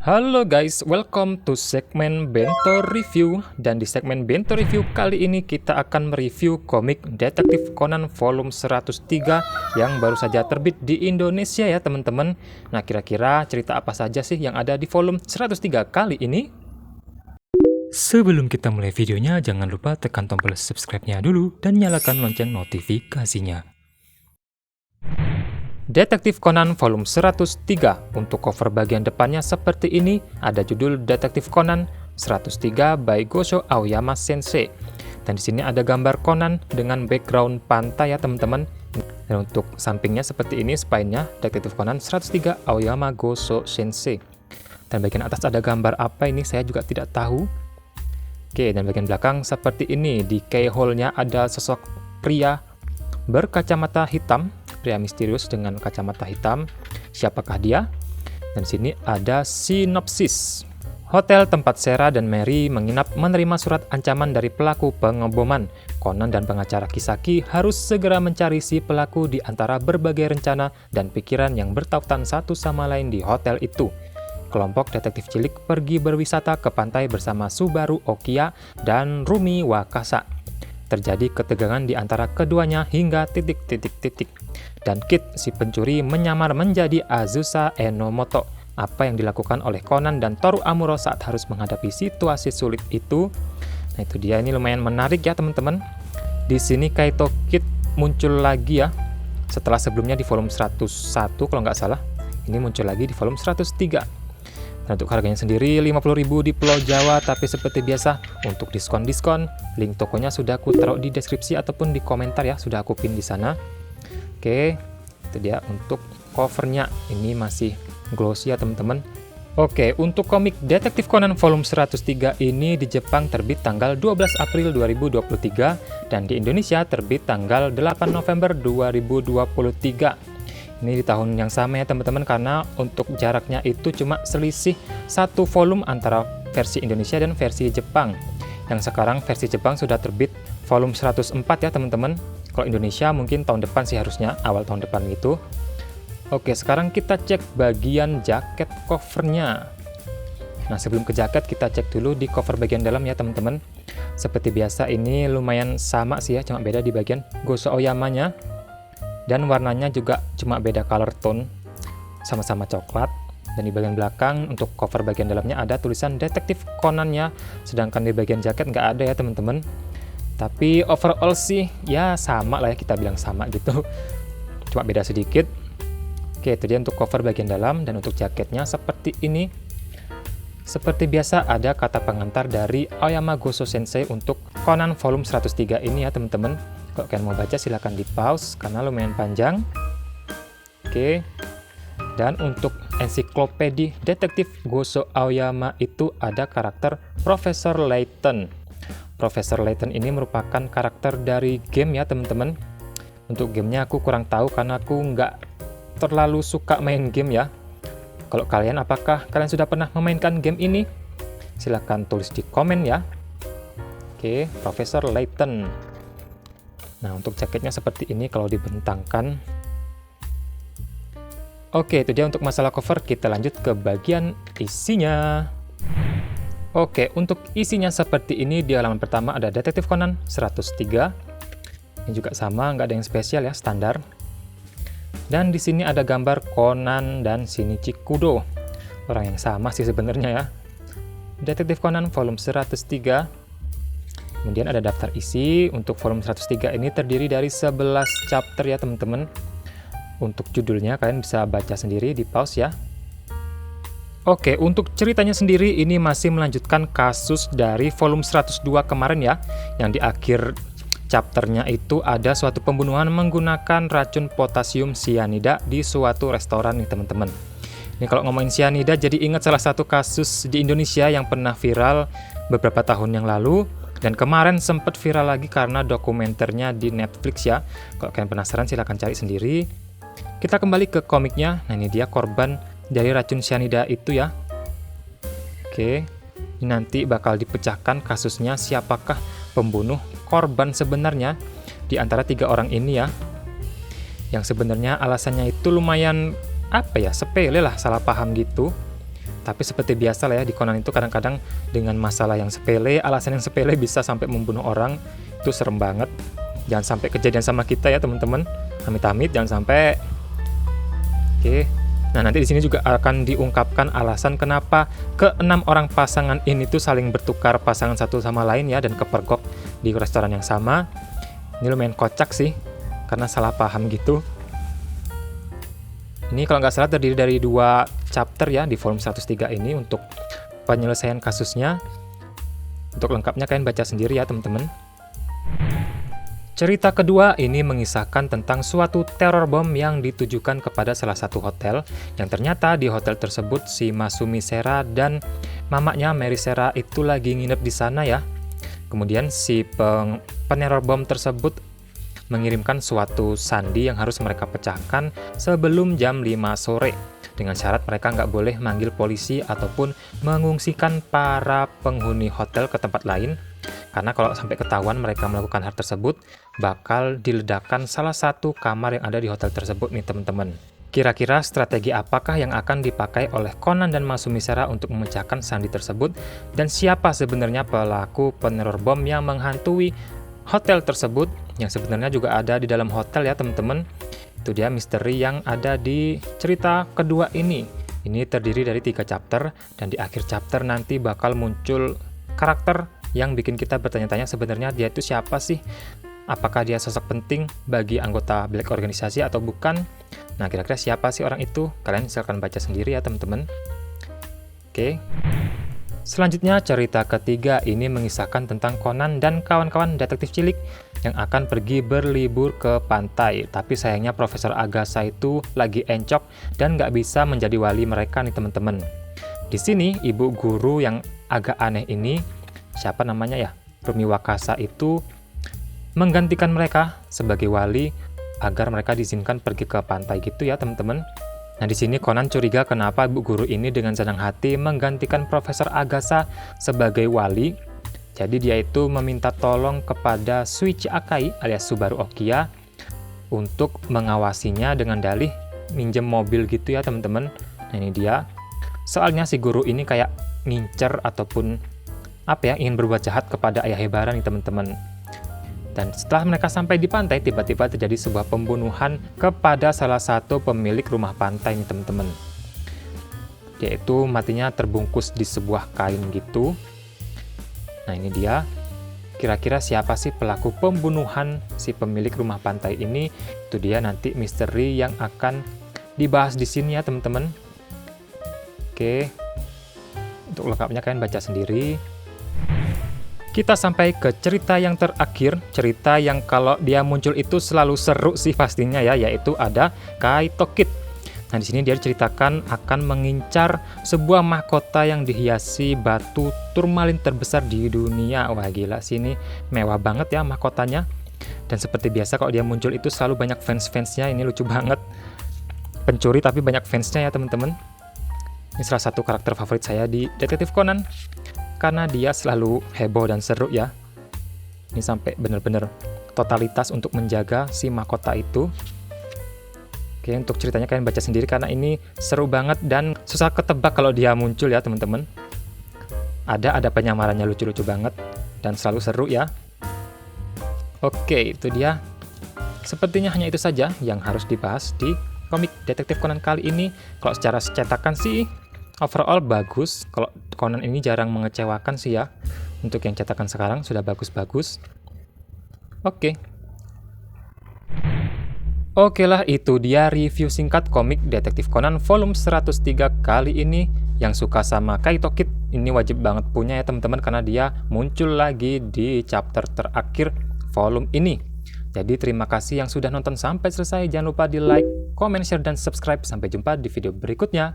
Halo guys, welcome to segmen Bento Review. Dan di segmen Bento Review kali ini kita akan mereview komik Detektif Conan volume 103 yang baru saja terbit di Indonesia ya teman-teman. Nah, kira-kira cerita apa saja sih yang ada di volume 103 kali ini? Sebelum kita mulai videonya, jangan lupa tekan tombol subscribe-nya dulu dan nyalakan lonceng notifikasinya. Detektif Conan volume 103. Untuk cover bagian depannya seperti ini, ada judul Detektif Conan 103 by Gosho Aoyama Sensei. Dan di sini ada gambar Conan dengan background pantai ya teman-teman. Dan untuk sampingnya seperti ini spine-nya Detektif Conan 103 Aoyama Gosho Sensei. Dan bagian atas ada gambar apa ini saya juga tidak tahu. Oke, dan bagian belakang seperti ini. Di keyhole-nya ada sosok pria berkacamata hitam, pria misterius dengan kacamata hitam. Siapakah dia? Dan sini ada sinopsis. Hotel tempat Sarah dan Mary menginap menerima surat ancaman dari pelaku pengeboman. Conan dan pengacara Kisaki harus segera mencari si pelaku di antara berbagai rencana dan pikiran yang bertautan satu sama lain di hotel itu. Kelompok detektif cilik pergi berwisata ke pantai bersama Subaru Okiya dan Rumi Wakasa. Terjadi ketegangan di antara keduanya hingga titik-titik-titik. Dan Kit, si pencuri, menyamar menjadi Azusa Enomoto. Apa yang dilakukan oleh Conan dan Toru Amuro saat harus menghadapi situasi sulit itu? Nah, itu dia, ini lumayan menarik ya teman-teman. Di sini Kaito Kid muncul lagi ya. Setelah sebelumnya di volume 101 kalau nggak salah. Ini muncul lagi di volume 103. Nah, untuk harganya sendiri 50.000 di Pulau Jawa, tapi seperti biasa untuk diskon-diskon, link tokonya sudah aku taruh di deskripsi ataupun di komentar ya, sudah aku pin di sana. Oke, itu dia untuk covernya. Ini masih glossy ya teman-teman. Oke, untuk komik Detektif Conan volume 103 ini di Jepang terbit tanggal 12 April 2023 dan di Indonesia terbit tanggal 8 November 2023. Ini di tahun yang sama ya teman-teman, karena untuk jaraknya itu cuma selisih satu volume antara versi Indonesia dan versi Jepang. Yang sekarang versi Jepang sudah terbit volume 104 ya teman-teman. Kalau Indonesia mungkin tahun depan sih, harusnya awal tahun depan gitu. Oke, sekarang kita cek bagian jaket covernya. Nah, sebelum ke jaket kita cek dulu di cover bagian dalam ya teman-teman. Seperti biasa ini lumayan sama sih ya, cuma beda di bagian Gosho Aoyama-nya. Dan warnanya juga cuma beda color tone, sama-sama coklat. Dan di bagian belakang untuk cover bagian dalamnya ada tulisan Detektif Conan-nya, sedangkan di bagian jaket nggak ada ya teman-teman. Tapi overall sih ya sama lah ya, kita bilang sama gitu, cuma beda sedikit. Oke, itu dia untuk cover bagian dalam. Dan untuk jaketnya seperti ini. Seperti biasa ada kata pengantar dari Aoyama Gosho Sensei untuk Conan volume 103 ini ya teman-teman. Kalau kalian mau baca silahkan di pause karena lumayan panjang. Oke. Dan untuk ensiklopedi Detektif Gosho Aoyama itu ada karakter Profesor Layton. Profesor Layton ini merupakan karakter dari game ya teman-teman. Untuk gamenya aku kurang tahu karena aku nggak terlalu suka main game ya. Kalau kalian, apakah kalian sudah pernah memainkan game ini? Silahkan tulis di komen ya. Oke, Profesor Layton. Nah, untuk jaketnya seperti ini kalau dibentangkan. Oke, itu dia untuk masalah cover. Kita lanjut ke bagian isinya. Oke, untuk isinya seperti ini. Di halaman pertama ada Detektif Conan 103. Ini juga sama, nggak ada yang spesial ya, standar. Dan di sini ada gambar Conan dan Shinichi Kudo. Orang yang sama sih sebenarnya ya. Detektif Conan volume 103. Kemudian ada daftar isi. Untuk volume 103 ini terdiri dari 11 chapter ya teman-teman. Untuk judulnya kalian bisa baca sendiri di pause ya. Oke, untuk ceritanya sendiri ini masih melanjutkan kasus dari volume 102 kemarin ya. Yang di akhir chapternya itu ada suatu pembunuhan menggunakan racun potasium cyanida di suatu restoran nih teman-teman. Ini kalau ngomongin cyanida jadi ingat salah satu kasus di Indonesia yang pernah viral beberapa tahun yang lalu. Dan kemarin sempat viral lagi karena dokumenternya di Netflix ya. Kalau kalian penasaran silahkan cari sendiri. Kita kembali ke komiknya. Nah, ini dia korban dari racun cyanida itu ya. Oke, ini nanti bakal dipecahkan kasusnya siapakah pembunuh korban sebenarnya di antara 3 orang ini ya. Yang sebenarnya alasannya itu lumayan apa ya, sepele lah, salah paham gitu. Tapi seperti biasa lah ya, di Conan itu kadang-kadang dengan masalah yang sepele, alasan yang sepele bisa sampai membunuh orang. Itu serem banget. Jangan sampai kejadian sama kita ya teman-teman. Amit-amit jangan sampai. Oke. Nah, nanti di sini juga akan diungkapkan alasan kenapa ke-6 orang pasangan ini tuh saling bertukar pasangan satu sama lain ya, dan kepergok di restoran yang sama. Ini lumayan kocak sih, karena salah paham gitu. Ini kalau nggak salah terdiri dari 2 chapter ya di volume 103 ini untuk penyelesaian kasusnya. Untuk lengkapnya kalian baca sendiri ya teman-teman. Cerita kedua ini mengisahkan tentang suatu teror bom yang ditujukan kepada salah satu hotel, yang ternyata di hotel tersebut si Masumi Sera dan mamanya Mary Sera itu lagi nginep di sana ya. Kemudian si peneror bom tersebut mengirimkan suatu sandi yang harus mereka pecahkan sebelum jam 5 sore. Dengan syarat mereka nggak boleh manggil polisi ataupun mengungsikan para penghuni hotel ke tempat lain. Karena kalau sampai ketahuan mereka melakukan hal tersebut, bakal diledakkan salah satu kamar yang ada di hotel tersebut nih teman-teman. Kira-kira strategi apakah yang akan dipakai oleh Conan dan Masumi Sera untuk memecahkan sandi tersebut? Dan siapa sebenarnya pelaku peneror bom yang menghantui hotel tersebut? Yang sebenarnya juga ada di dalam hotel ya teman-teman. Itu dia misteri yang ada di cerita kedua ini. Ini terdiri dari 3 chapter, dan di akhir chapter nanti bakal muncul karakter yang bikin kita bertanya-tanya sebenarnya dia itu siapa sih? Apakah dia sosok penting bagi anggota Black organisasi atau bukan? Nah, kira-kira siapa sih orang itu? Kalian silahkan baca sendiri ya teman-teman. Oke. Selanjutnya cerita ketiga ini mengisahkan tentang Conan dan kawan-kawan detektif cilik yang akan pergi berlibur ke pantai. Tapi sayangnya Profesor Agatha itu lagi encok dan nggak bisa menjadi wali mereka nih teman-teman. Di sini ibu guru yang agak aneh ini, siapa namanya ya, Rumi Wakasa, itu menggantikan mereka sebagai wali agar mereka diizinkan pergi ke pantai gitu ya teman-teman. Nah, di sini Conan curiga kenapa ibu guru ini dengan senang hati menggantikan Profesor Agatha sebagai wali. Jadi dia itu meminta tolong kepada Shuichi Akai alias Subaru Okiya untuk mengawasinya dengan dalih minjem mobil gitu ya teman-teman. Nah, ini dia. Soalnya si guru ini kayak ngincer ataupun ingin berbuat jahat kepada Ayahebara nih teman-teman. Dan setelah mereka sampai di pantai, tiba-tiba terjadi sebuah pembunuhan kepada salah satu pemilik rumah pantai nih teman-teman. Dia itu matinya terbungkus di sebuah kain gitu. Nah, ini dia. Kira-kira siapa sih pelaku pembunuhan si pemilik rumah pantai ini? Itu dia nanti misteri yang akan dibahas di sini ya teman-teman. Oke. Untuk lengkapnya kalian baca sendiri. Kita sampai ke cerita yang terakhir, cerita yang kalau dia muncul itu selalu seru sih pastinya ya, yaitu ada Kaito Kid. Nah, di sini dia diceritakan akan mengincar sebuah mahkota yang dihiasi batu turmalin terbesar di dunia. Wah, gila sih, ini mewah banget ya mahkotanya. Dan seperti biasa kalau dia muncul itu selalu banyak fans-fansnya, ini lucu banget. Pencuri tapi banyak fansnya ya teman-teman. Ini salah satu karakter favorit saya di Detektif Conan, karena dia selalu heboh dan seru ya. Ini sampai bener-bener totalitas untuk menjaga si mahkota itu. Oke, untuk ceritanya kalian baca sendiri karena ini seru banget dan susah ketebak kalau dia muncul ya teman-teman. Ada penyamarannya lucu-lucu banget dan selalu seru ya. Oke, itu dia. Sepertinya hanya itu saja yang harus dibahas di komik Detektif Conan kali ini. Kalau secara cetakan sih overall bagus. Kalau Conan ini jarang mengecewakan sih ya. Untuk yang cetakan sekarang sudah bagus-bagus. Oke lah, itu dia review singkat komik Detektif Conan volume 103 kali ini. Yang suka sama Kaito Kid ini wajib banget punya ya teman-teman, karena dia muncul lagi di chapter terakhir volume ini. Jadi terima kasih yang sudah nonton sampai selesai. Jangan lupa di like, comment, share, dan subscribe. Sampai jumpa di video berikutnya.